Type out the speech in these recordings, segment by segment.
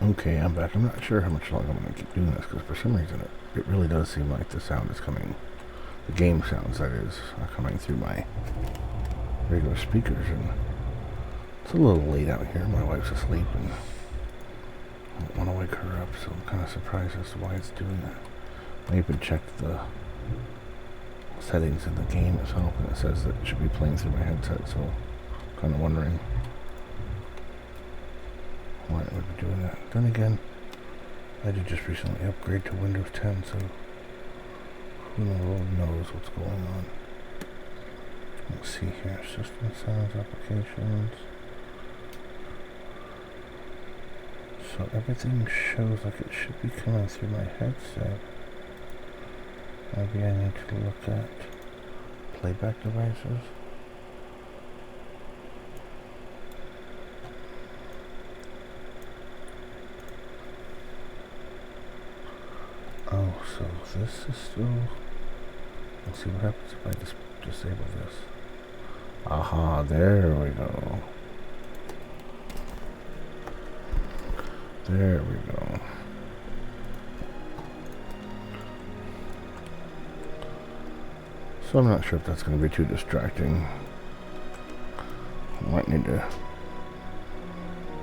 Okay, I'm back. I'm not sure how much longer I'm going to keep doing this, because for some reason it really does seem like the sound is coming, the game sounds, that is, are coming through my regular speakers, and it's a little late out here. My wife's asleep, and I don't want to wake her up, so I'm kind of surprised as to why it's doing that. I even checked the settings in the game itself, and it says that it should be playing through my headset, so I'm kind of wondering why it would be doing that. Then again, I did just recently upgrade to Windows 10, so who in the world knows what's going on. Let's see here, system sounds, applications. So everything shows like it should be coming through my headset. Maybe I need to look at playback devices. Oh, so this is still... Let's see what happens if I just disable this. Aha, there we go. There we go. So I'm not sure if that's going to be too distracting. I might need to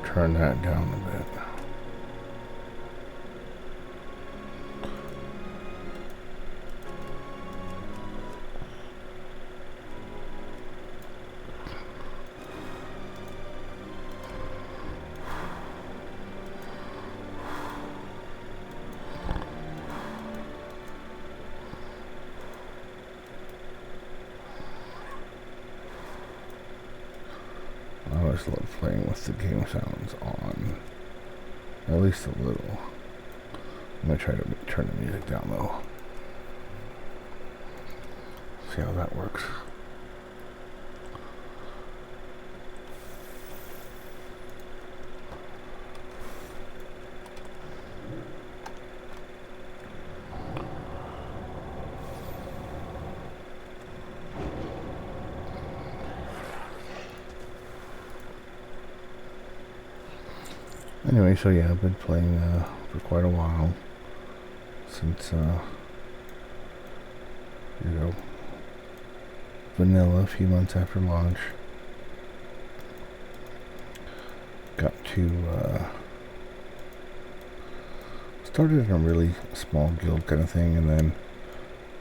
turn that down a bit. I always love playing with the game sounds on, at least a little. I'm going to try to turn the music down though. See how that works. Anyway, so yeah, I've been playing for quite a while, since vanilla, a few months after launch. Got to started in a really small guild kind of thing, and then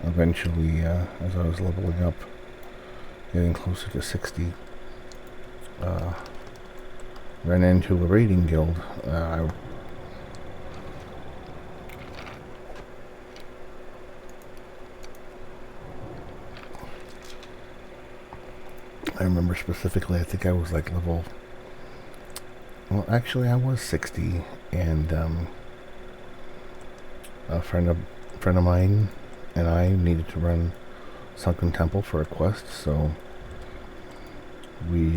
eventually, as I was leveling up, getting closer to 60, ran into a raiding guild. I remember specifically, I think I was like level... Well, actually, I was 60, and a friend of mine and I needed to run Sunken Temple for a quest, so we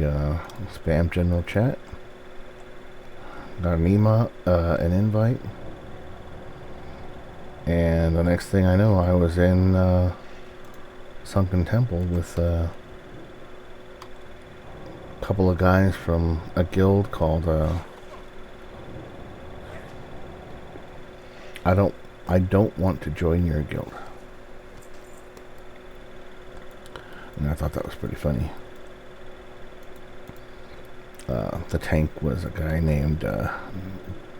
spammed general chat, got an invite, and the next thing I know, I was in Sunken Temple with a couple of guys from a guild called I don't want to join your guild. And I thought that was pretty funny. The tank was a guy named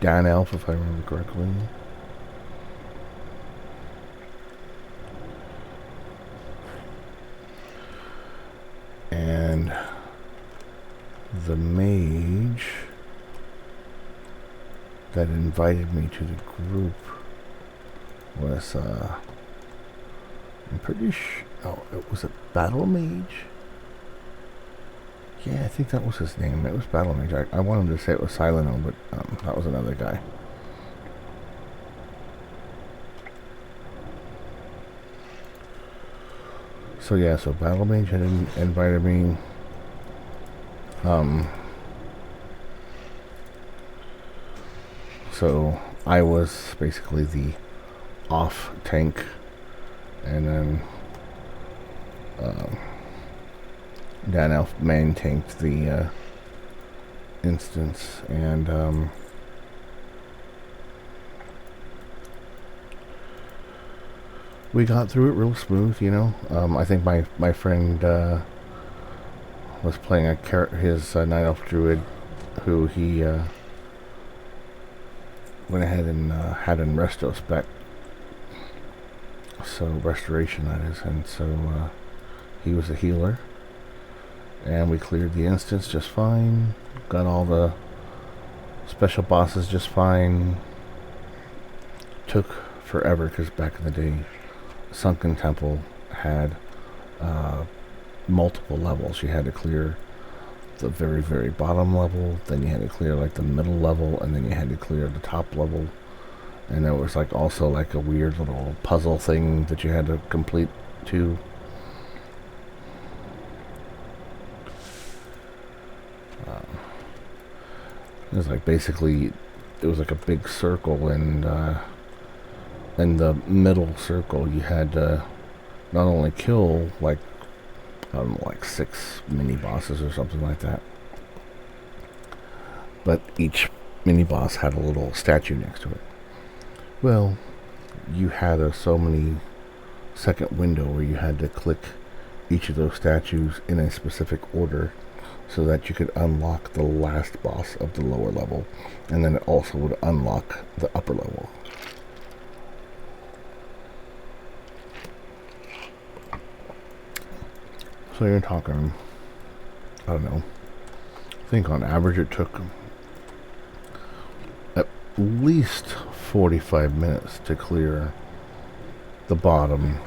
Dan Elf, if I remember correctly. And the mage that invited me to the group was, I'm pretty sure, oh, it was a battle mage? Yeah, I think that was his name. It was Battle Mage. I wanted to say it was Sileno, but that was another guy. So yeah, so Battle Mage had invited me. So I was basically the off tank, and then Dan Elf main tanked the instance, and we got through it real smooth, you know. I think my friend was playing his Night Elf Druid, who he went ahead and had in Resto spec. So restoration, that is. And so he was a healer. And we cleared the instance just fine. Got all the special bosses just fine. Took forever because back in the day, Sunken Temple had multiple levels. You had to clear the very, very bottom level, then you had to clear like the middle level, and then you had to clear the top level. And there was like also like a weird little puzzle thing that you had to complete too. It was like basically, it was like a big circle, and in the middle circle you had to not only kill like, I don't know, like 6 mini bosses or something like that, but each mini boss had a little statue next to it. Well, you had so many second window where you had to click each of those statues in a specific order so that you could unlock the last boss of the lower level, and then it also would unlock the upper level. So you're talking, I don't know, I think on average it took at least 45 minutes to clear the bottom.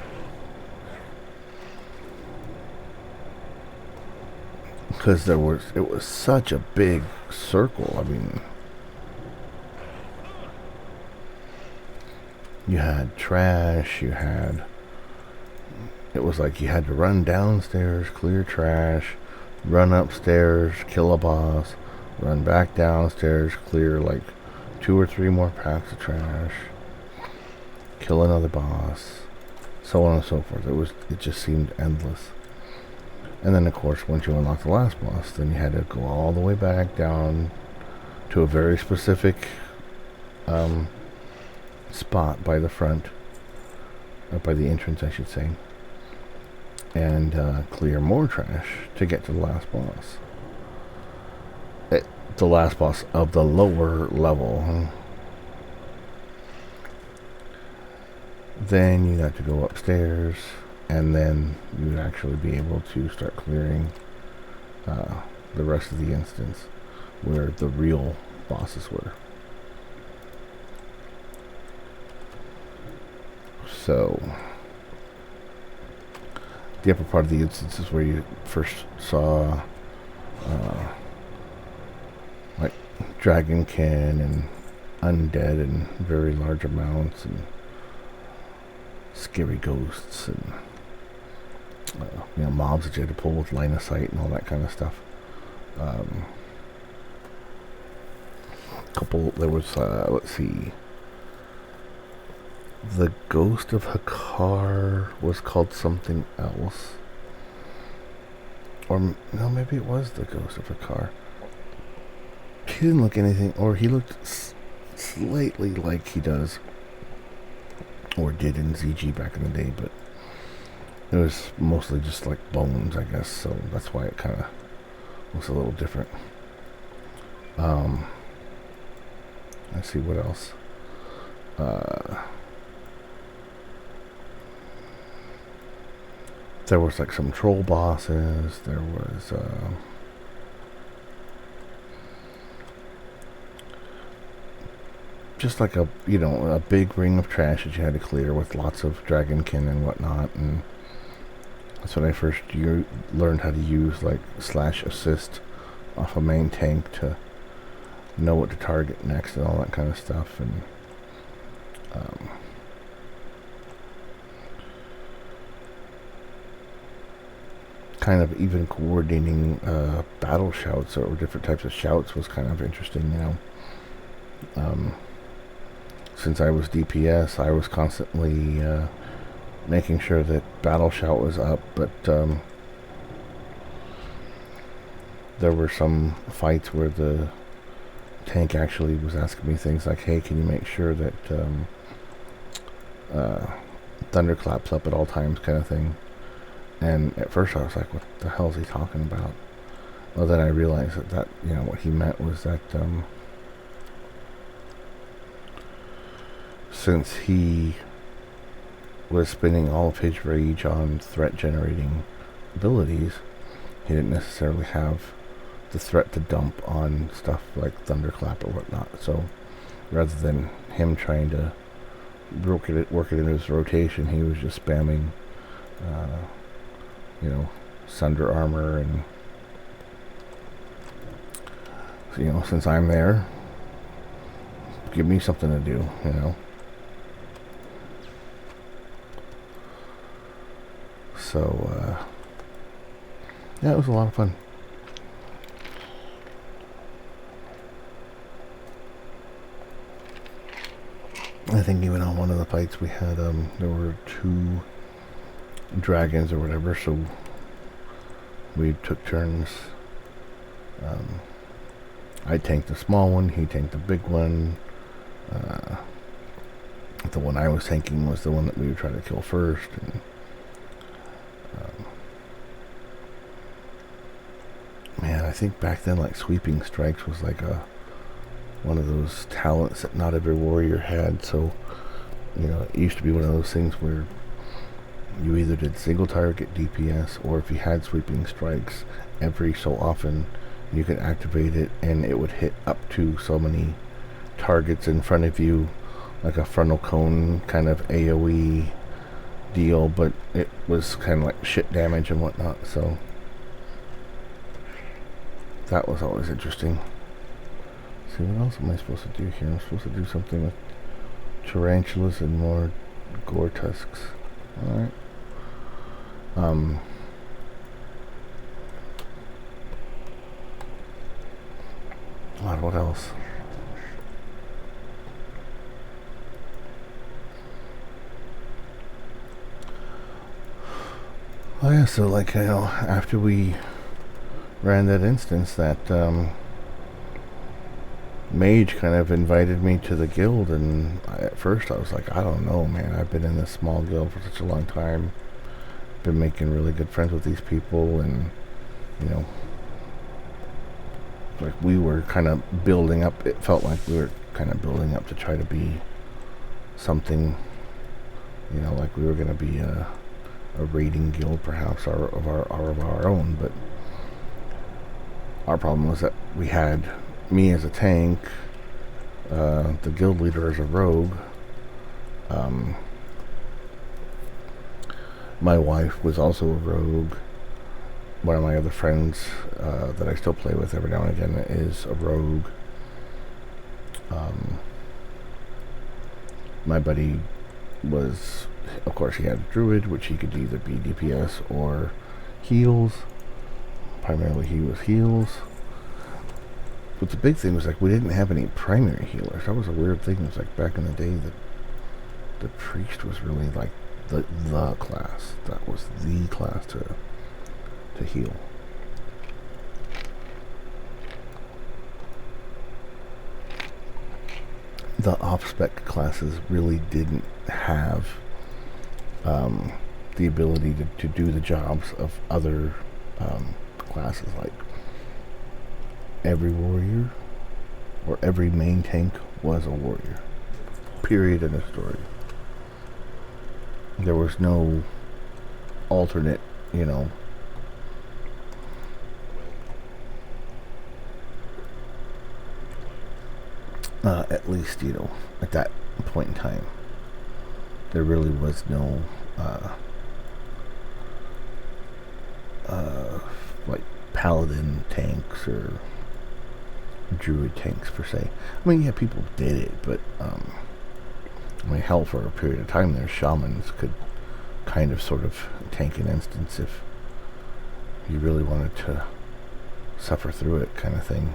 Because it was such a big circle. I mean, you had trash, it was like you had to run downstairs, clear trash, run upstairs, kill a boss, run back downstairs, clear like 2 or 3 more packs of trash, kill another boss, so on and so forth. It just seemed endless. And then, of course, once you unlock the last boss, then you had to go all the way back down to a very specific spot by the front, or by the entrance, I should say, and clear more trash to get to the last boss. The last boss of the lower level. Then you got to go upstairs, and then you would actually be able to start clearing the rest of the instance where the real bosses were. So the upper part of the instance is where you first saw like dragonkin and undead in very large amounts, and scary ghosts, and mobs that you had to pull with line of sight and all that kind of stuff. There was, let's see, the Ghost of Hakar was called something else. Or, no, maybe it was the Ghost of Hakar. He didn't look anything, or he looked slightly like he does, or did in ZG back in the day, but it was mostly just like bones, I guess, so that's why it kind of was a little different. Let's see what else. There was like some troll bosses. There was just like a big ring of trash that you had to clear with lots of dragonkin and whatnot, and that's when I first learned how to use like /assist off a main tank to know what to target next and all that kind of stuff. And kind of even coordinating battle shouts or different types of shouts was kind of interesting, since I was DPS, I was constantly making sure that battle shout was up, but there were some fights where the tank actually was asking me things like, hey, can you make sure that the thunderclaps up at all times kind of thing. And at first I was like, what the hell is he talking about? Well, then I realized that what he meant was that since he was spending all of his rage on threat generating abilities, he didn't necessarily have the threat to dump on stuff like thunderclap or whatnot. So rather than him trying to work it in his rotation, he was just spamming Sunder Armor, and since I'm there, give me something to do, So yeah, it was a lot of fun. I think even on one of the fights we had, there were 2 dragons or whatever, so we took turns. I tanked the small one, he tanked the big one. The one I was tanking was the one that we would try to kill first. And man, I think back then, like, sweeping strikes was like one of those talents that not every warrior had. So it used to be one of those things where you either did single target DPS, or if you had sweeping strikes, every so often you could activate it and it would hit up to so many targets in front of you, like a frontal cone kind of AoE deal, but it was kind of like shit damage and whatnot. So that was always interesting. See, what else am I supposed to do here? I'm supposed to do something with tarantulas and more gore tusks. Alright. What else? Oh yeah, so like, after we ran that instance, that mage kind of invited me to the guild, and at first I was like, I don't know, man, I've been in this small guild for such a long time, been making really good friends with these people, and like we were kind of building up, it felt like we were kind of building up to try to be something, like we were going to be a raiding guild perhaps, or of our own. But our problem was that we had me as a tank, the guild leader as a rogue, my wife was also a rogue, one of my other friends that I still play with every now and again is a rogue. My buddy was, of course, he had a druid, which he could either be DPS or heals. Primarily he was heals. But the big thing was, like, we didn't have any primary healers. That was a weird thing. It was like back in the day that the priest was really like the class. That was the class to heal. The off-spec classes really didn't have the ability to do the jobs of other classes. Like, every warrior or every main tank was a warrior. Period in the story. There was no alternate, at least, at that point in time, there really was no, like, paladin tanks or druid tanks per se. I mean, yeah, people did it, but, hell, for a period of time there, shamans could kind of sort of tank an instance if you really wanted to suffer through it, kind of thing.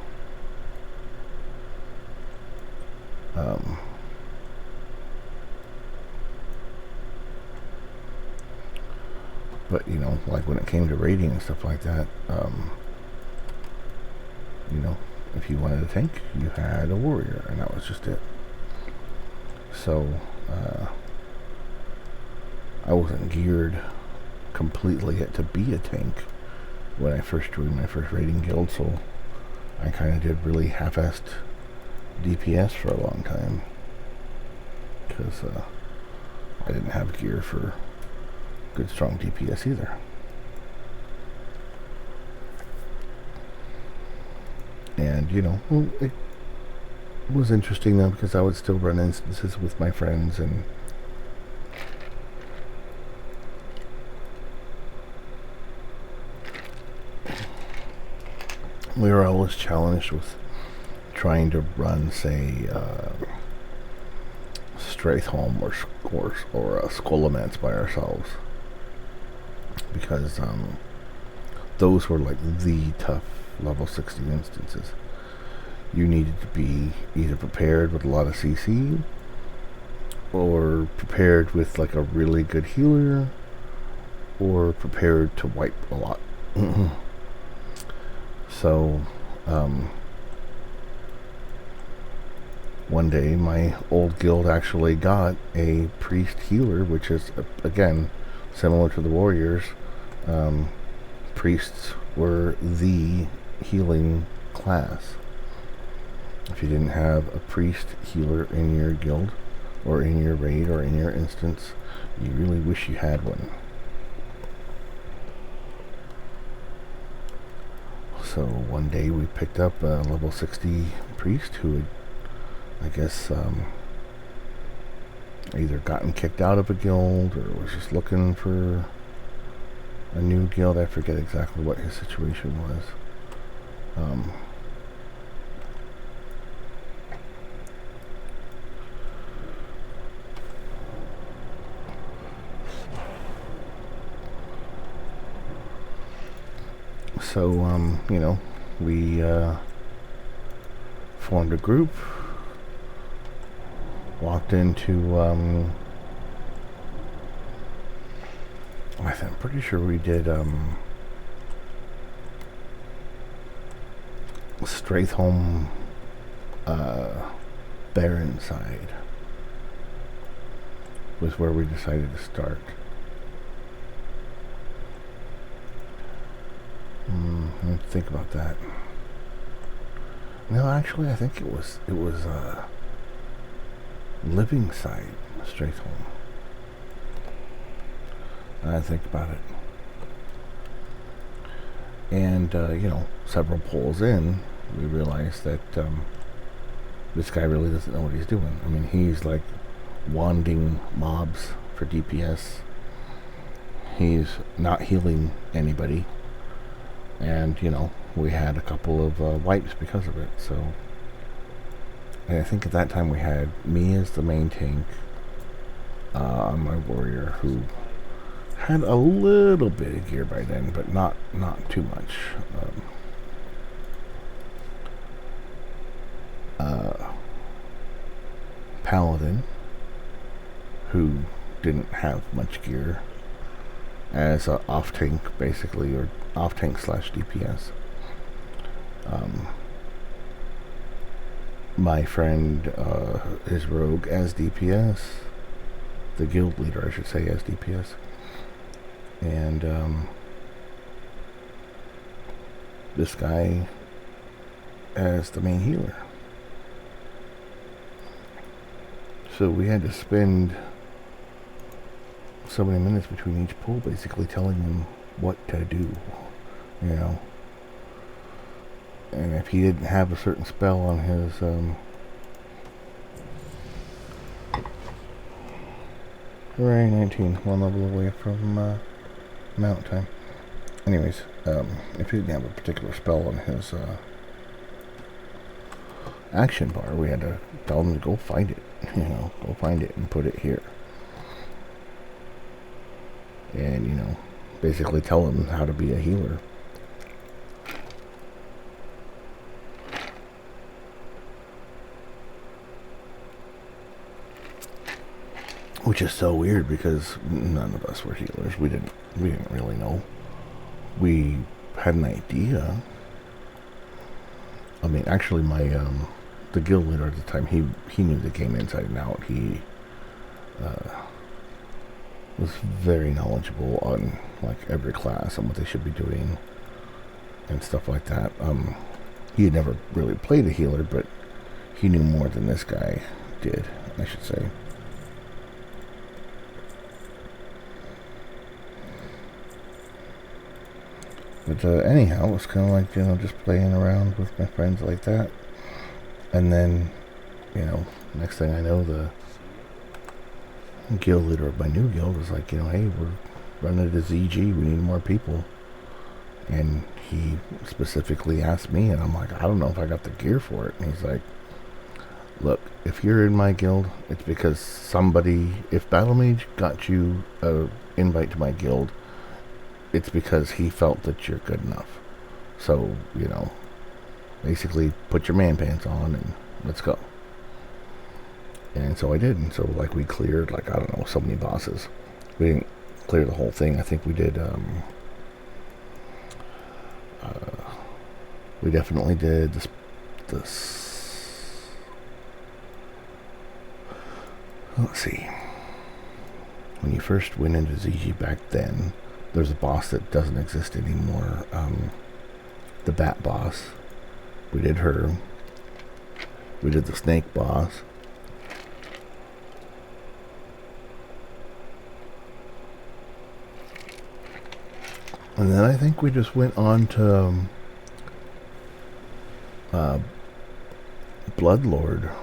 But, like when it came to raiding and stuff like that, if you wanted a tank, you had a warrior, and that was just it. So, I wasn't geared completely yet to be a tank when I first joined my first raiding guild, so I kind of did really half-assed DPS for a long time because I didn't have gear for good strong DPS either. And it was interesting though, because I would still run instances with my friends, and we were always challenged with trying to run, say, Strathholm or Skolamance by ourselves, because those were like the tough level 60 instances. You needed to be either prepared with a lot of CC or prepared with like a really good healer or prepared to wipe a lot. So one day my old guild actually got a priest healer, which is again similar to the warriors. Priests were the healing class. If you didn't have a priest healer in your guild or in your raid or in your instance, you really wish you had one. So one day we picked up a level 60 priest who had, I guess, either gotten kicked out of a guild or was just looking for a new guild. I forget exactly what his situation was. So, we formed a group, walked into, I'm pretty sure we did, Strathholm, Barrenside was where we decided to start. Let me think about that. No, actually, I think it was Living Side, Strathholm. I think about it. And, several polls in, we realized that this guy really doesn't know what he's doing. I mean, he's like wanding mobs for DPS. He's not healing anybody. And, we had a couple of wipes because of it. So, and I think at that time we had me as the main tank, my warrior, who had a little bit of gear by then, but not too much. Paladin, who didn't have much gear, as a off tank basically, or off tank / DPS. My friend is rogue as DPS, the guild leader I should say as DPS, and this guy as the main healer. So we had to spend so many minutes between each pull basically telling him what to do, and if he didn't have a certain spell on his Hooray 19, one level away from mount time. Anyways, if he didn't have a particular spell on his action bar, we had to tell him to go find it, go find it and put it here. And, basically tell him how to be a healer. Which is so weird because none of us were healers. We didn't really know. We had an idea. I mean, actually, my the guild leader at the time, he knew the game inside and out. He was very knowledgeable on like every class and what they should be doing and stuff like that. He had never really played a healer, but he knew more than this guy did, I should say. But anyhow, it was kind of like, just playing around with my friends like that. And then, next thing I know, the guild leader of my new guild was like, hey, we're running to ZG, we need more people. And he specifically asked me, and I'm like, I don't know if I got the gear for it. And he's like, look, if you're in my guild, it's because if Battle Mage got you an invite to my guild, it's because he felt that you're good enough. So, basically put your man pants on and let's go. And so I did. And so, we cleared, I don't know, so many bosses. We didn't clear the whole thing. I think we did, we definitely did this. Let's see. When you first went into ZG back then, there's a boss that doesn't exist anymore. The bat boss. We did her. We did the snake boss. And then I think we just went on to Bloodlord.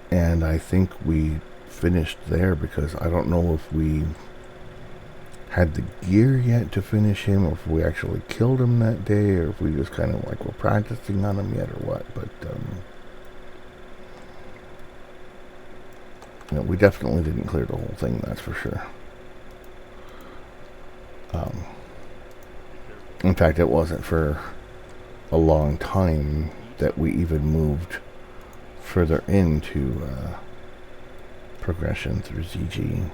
And I think we finished there because I don't know if we had the gear yet to finish him, or if we actually killed him that day, or if we just kind of were practicing on him yet or what. But we definitely didn't clear the whole thing, that's for sure. In fact, it wasn't for a long time that we even moved further into progression through ZG.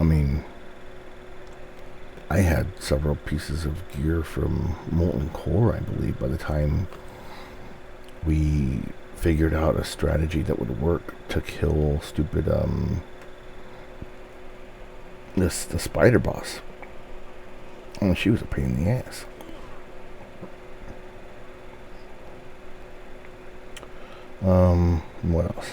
I mean, I had several pieces of gear from Molten Core, I believe, by the time we figured out a strategy that would work to kill stupid the spider boss. Oh, she was a pain in the ass. What else?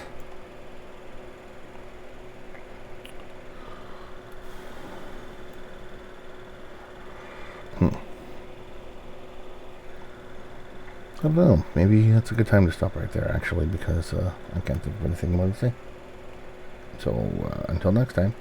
I don't know. Maybe that's a good time to stop right there, actually, because I can't think of anything more to say. So, until next time.